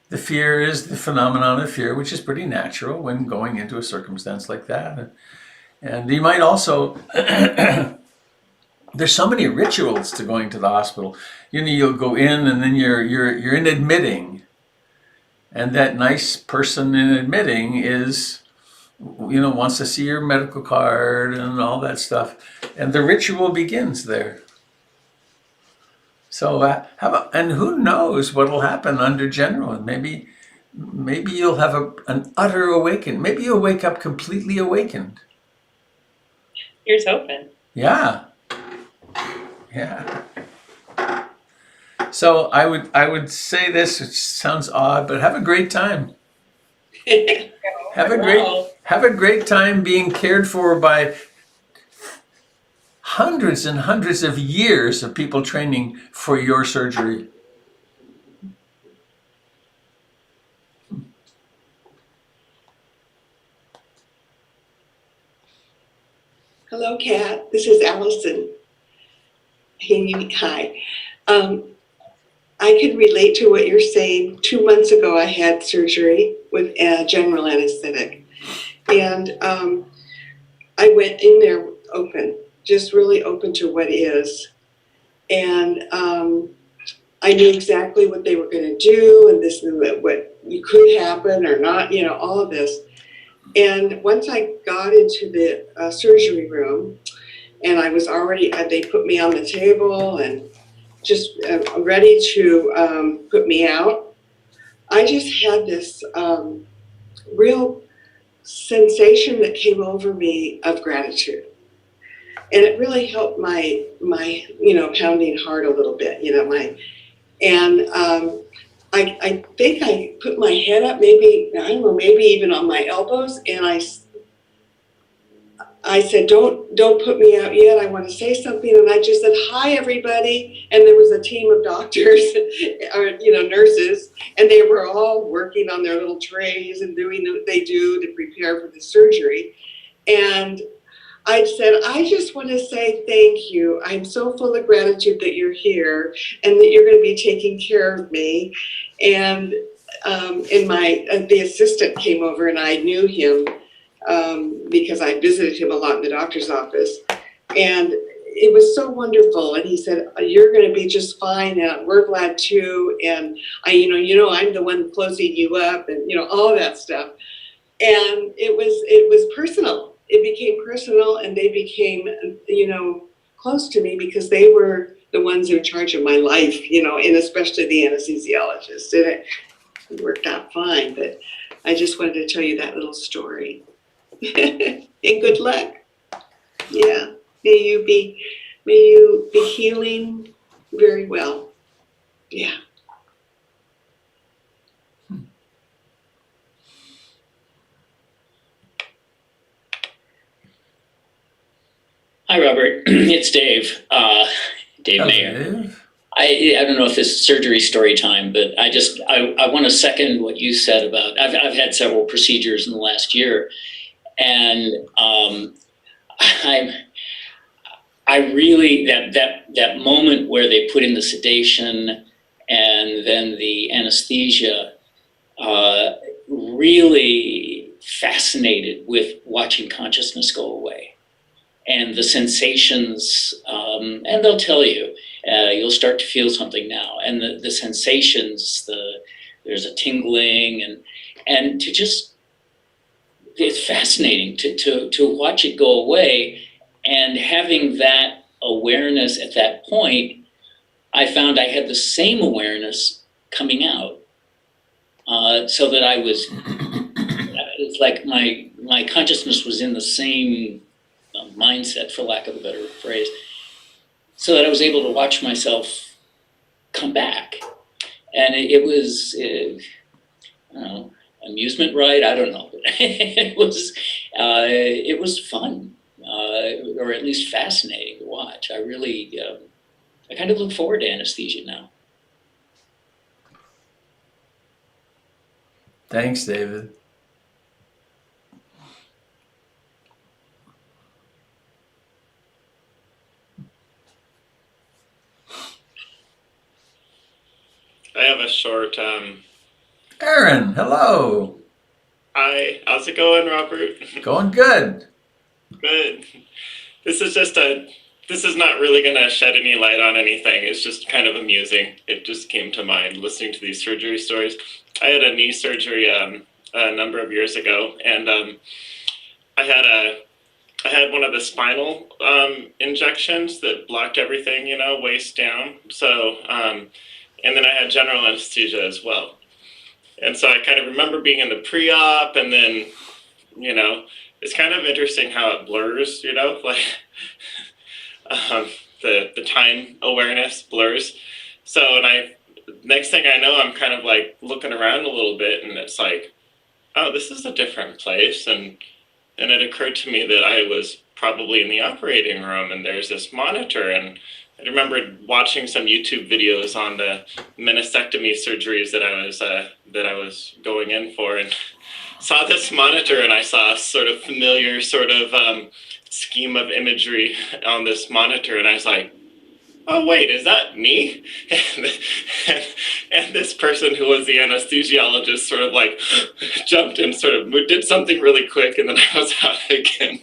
A: The fear is the phenomenon of fear, which is pretty natural when going into a circumstance like that. And you might also, there's so many rituals to going to the hospital. You'll go in and then you're in admitting. And that nice person in admitting is, wants to see your medical card and all that stuff. And the ritual begins there. So and who knows what will happen under general? Maybe you'll have an utter awakening. Maybe you'll wake up completely awakened.
G: Here's hoping.
A: Yeah. So I would say this, which sounds odd, but have a great time. Have a great time being cared for by hundreds and hundreds of years of people training for your surgery.
C: Hello, Kat. This is Allison. Hi. I can relate to what you're saying. 2 months ago, I had surgery with general anesthetic. And I went in there open, just really open to what is. And I knew exactly what they were going to do, and this what could happen or not, all of this. And once I got into the surgery room, and I was already, they put me on the table and just ready to put me out, I just had this real sensation that came over me of gratitude. And it really helped my pounding heart a little bit, I think I put my head up, maybe even on my elbows, and I said, don't put me out yet. I want to say something. And I just said, "Hi, everybody." And there was a team of doctors or, nurses, and they were all working on their little trays and doing what they do to prepare for the surgery. And I said, "I just want to say thank you. I'm so full of gratitude that you're here and that you're going to be taking care of me." And the assistant came over, and I knew him because I visited him a lot in the doctor's office. And it was so wonderful. And he said, "You're going to be just fine. And we're glad too. And I'm the one closing you up," and all that stuff. And it was personal. It became personal, and they became, close to me because they were the ones in charge of my life, and especially the anesthesiologist. And it worked out fine, but I just wanted to tell you that little story. And good luck. Yeah, may you be healing very well. Yeah.
H: Hi, Robert. It's Dave. Dave
A: Hello,
H: Mayer.
A: Dave.
H: I don't know if this is surgery story time, but I want to second what you said about. I've had several procedures in the last year, and I really that moment where they put in the sedation and then the anesthesia, really fascinated with watching consciousness go away. And the sensations, and they'll tell you, you'll start to feel something now. And the sensations, there's a tingling, and to just, it's fascinating to watch it go away. And having that awareness at that point, I found I had the same awareness coming out. So that I was, it's like my consciousness was in the same mindset, for lack of a better phrase, so that I was able to watch myself come back. And it was, I don't know, amusement ride, I don't know. It was fun, or at least fascinating to watch. I really, I kind of look forward to anesthesia now.
A: Thanks, David.
I: I have a short,
A: Aaron, hello.
I: hi, how's it going, Robert?
A: Going good.
I: Good. This is this is not really gonna shed any light on anything. It's just kind of amusing. It just came to mind listening to these surgery stories. I had a knee surgery a number of years ago, and I had one of the spinal injections that blocked everything, waist down. So, and then I had general anesthesia as well. And so I kind of remember being in the pre-op, and then, it's kind of interesting how it blurs, like the time awareness blurs. So, and next thing I know, I'm kind of like looking around a little bit, and it's like, oh, this is a different place. And it occurred to me that I was probably in the operating room, and there's this monitor, and I remember watching some YouTube videos on the meniscectomy surgeries that I was going in for, and saw this monitor, and I saw a sort of familiar sort of scheme of imagery on this monitor, and I was like, oh wait, is that me? And this person who was the anesthesiologist sort of like jumped in, sort of did something really quick, and then I was out again.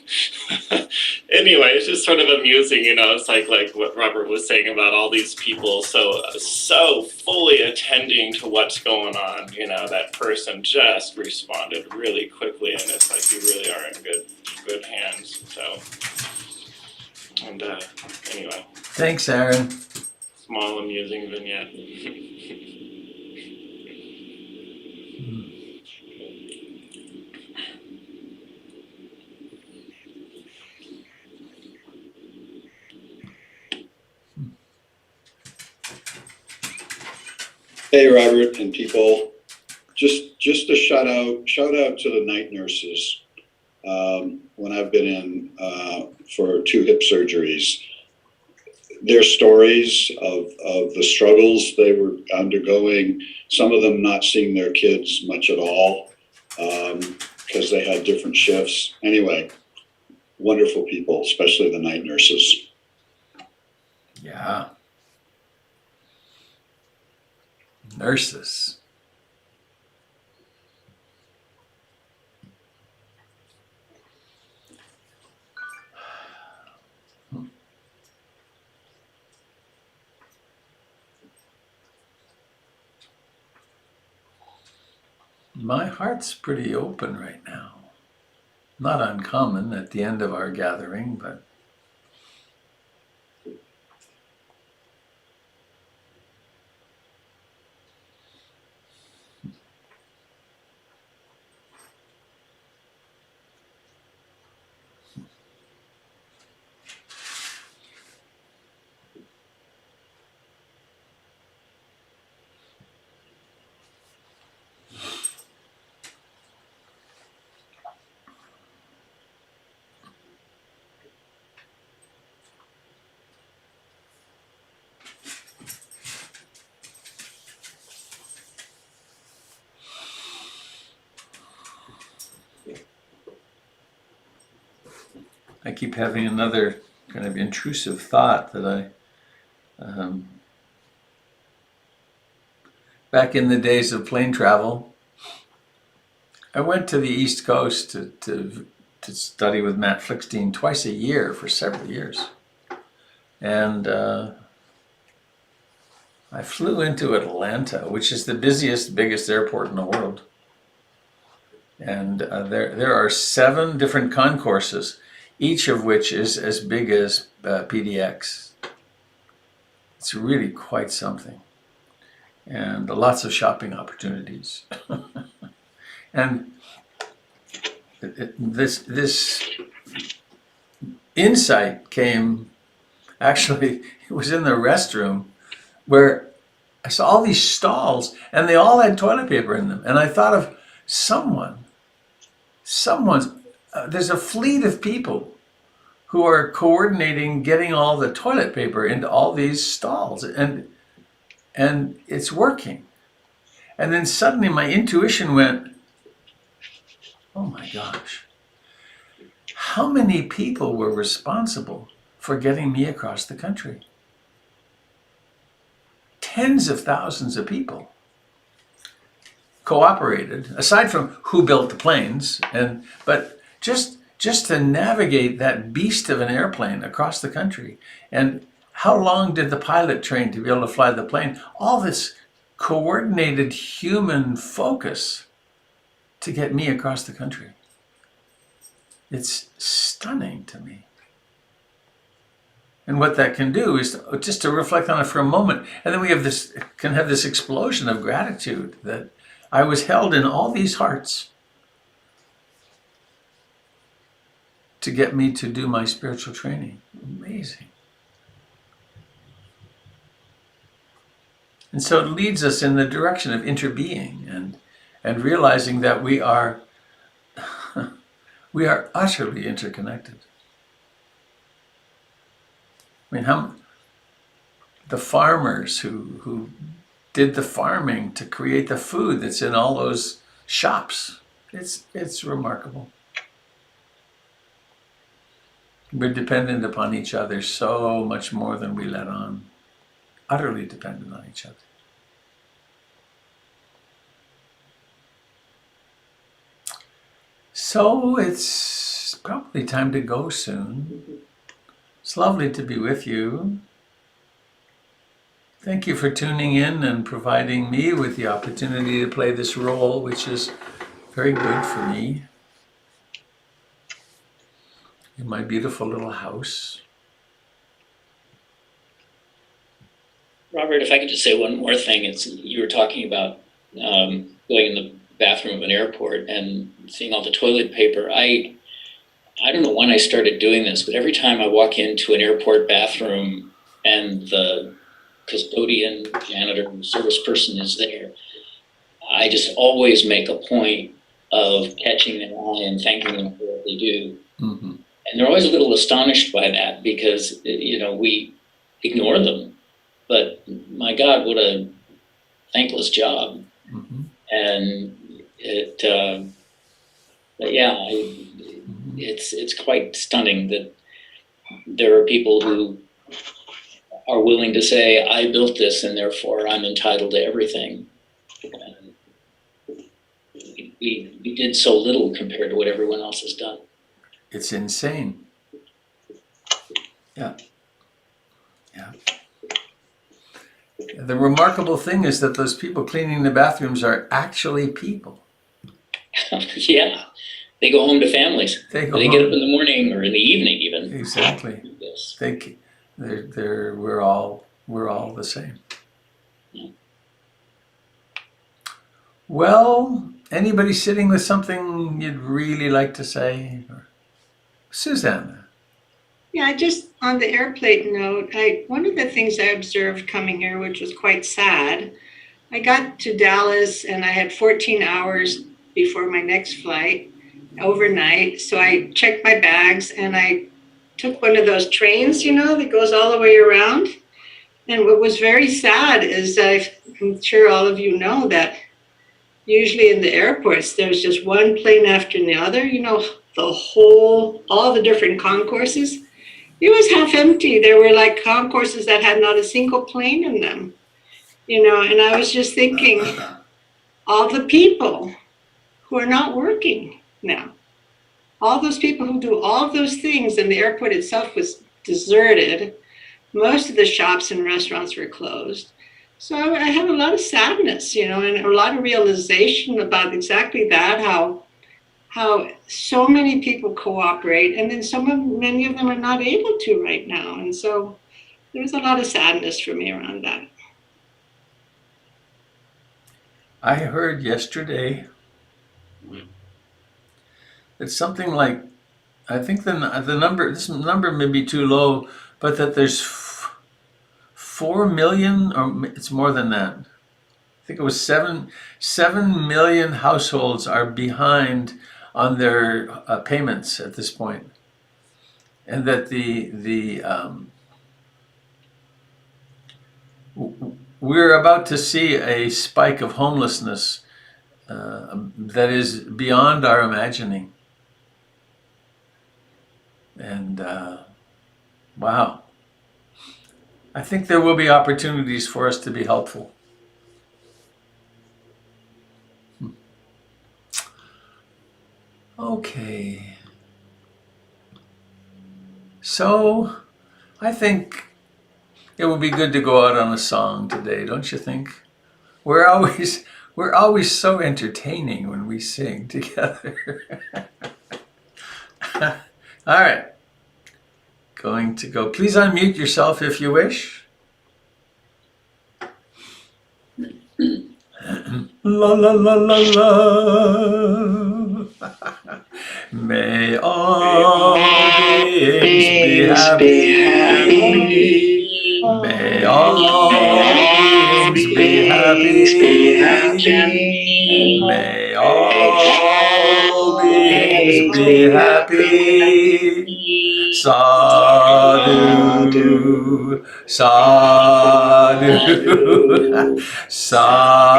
I: Anyway, it's just sort of amusing, it's like what Robert was saying about all these people so fully attending to what's going on, that person just responded really quickly, and it's like you really are in good hands. So, and anyway.
A: Thanks, Aaron.
I: Small amusing vignette.
J: Hey, Robert and people. Just a shout out to the night nurses. When I've been in for 2 hip surgeries, their stories of the struggles they were undergoing, some of them not seeing their kids much at all because they had different shifts. Anyway, wonderful people, especially the night nurses.
A: Yeah. Nurses. My heart's pretty open right now. Not uncommon at the end of our gathering, but I keep having another kind of intrusive thought that back in the days of plane travel, I went to the East Coast to study with Matt Flickstein twice a year for several years. And I flew into Atlanta, which is the busiest, biggest airport in the world. And there are 7 different concourses, each of which is as big as PDX. It's really quite something. And lots of shopping opportunities. And this insight came, actually, it was in the restroom where I saw all these stalls and they all had toilet paper in them. And I thought of there's a fleet of people who are coordinating getting all the toilet paper into all these stalls, and it's working. And then suddenly my intuition went, oh my gosh, how many people were responsible for getting me across the country? Tens of thousands of people cooperated, aside from who built the planes, but just to navigate that beast of an airplane across the country. And how long did the pilot train to be able to fly the plane? All this coordinated human focus to get me across the country. It's stunning to me. And what that can do is just to reflect on it for a moment. And then we can have this explosion of gratitude that I was held in all these hearts to get me to do my spiritual training. Amazing. And so it leads us in the direction of interbeing and realizing that we are utterly interconnected. I mean, the farmers who did the farming to create the food that's in all those shops, it's remarkable. We're dependent upon each other so much more than we let on. Utterly dependent on each other. So it's probably time to go soon. It's lovely to be with you. Thank you for tuning in and providing me with the opportunity to play this role, which is very good for me, in my beautiful little house.
H: Robert, if I could just say one more thing. You were talking about going in the bathroom of an airport and seeing all the toilet paper. I don't know when I started doing this, but every time I walk into an airport bathroom and the custodian, janitor, service person is there, I just always make a point of catching their eye and thanking them for what they do.
A: Mm-hmm.
H: And they're always a little astonished by that because, we ignore them. But my God, what a thankless job.
A: Mm-hmm.
H: And it's quite stunning that there are people who are willing to say, I built this and therefore I'm entitled to everything. And we did so little compared to what everyone else has done.
A: It's insane. Yeah. The remarkable thing is that those people cleaning the bathrooms are actually people.
H: Yeah. They go home to families. They get up in the morning or in the evening even.
A: Exactly.
H: Yes.
A: We're all the same.
H: Yeah.
A: Well, anybody sitting with something you'd really like to say? Susanna.
C: Yeah, just on the airplane note, one of the things I observed coming here, which was quite sad, I got to Dallas and I had 14 hours before my next flight overnight. So I checked my bags and I took one of those trains, that goes all the way around. And what was very sad is I'm sure all of you know that usually in the airports, there's just one plane after the other, you know, all the different concourses. It was half empty. There were like concourses that had not a single plane in them, you know, and I was just thinking, all the people who are not working now, all those people who do all those things, and the airport itself was deserted. Most of the shops and restaurants were closed. So I have a lot of sadness, you know, and a lot of realization about exactly that, how so many people cooperate, and then many of them are not able to right now. And so there's a lot of sadness for me around that.
A: I heard yesterday that something like, I think this number may be too low, but that there's 4 million, or it's more than that. I think it was 7 million households are behind on their payments at this point, and that we're about to see a spike of homelessness that is beyond our imagining. And wow, I think there will be opportunities for us to be helpful. Okay. So I think it would be good to go out on a song today, don't you think? We're always so entertaining when we sing together. All right. Going to go. Please unmute yourself if you wish. La la la la la. May all beings be happy. May all beings be happy. May all beings be happy. Sadhu, sadhu, sadhu.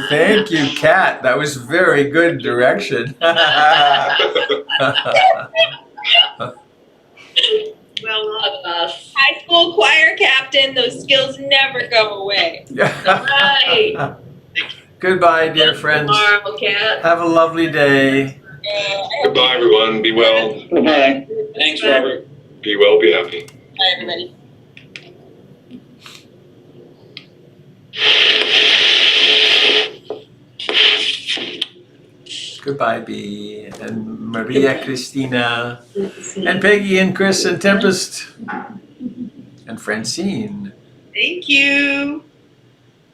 A: Thank you, Kat. That was very good direction.
G: Well, high school choir captain, those skills never go away. Right.
A: Goodbye, dear friends.
G: Tomorrow, Kat.
A: Have a lovely day.
F: Goodbye, everyone. Be well.
H: Bye-bye. Thanks, Robert.
F: Be well, be happy.
G: Bye, everybody.
A: Goodbye, Bea, and Maria Cristina, and Peggy, and Chris, and Tempest, and Francine.
C: Thank you.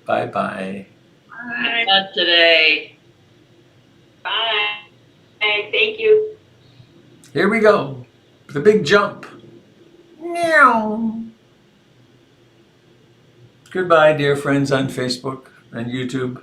A: Bye-bye.
C: Bye.
G: Not today.
C: Bye. Thank you.
A: Here we go. The big jump. Meow. Goodbye, dear friends on Facebook and YouTube.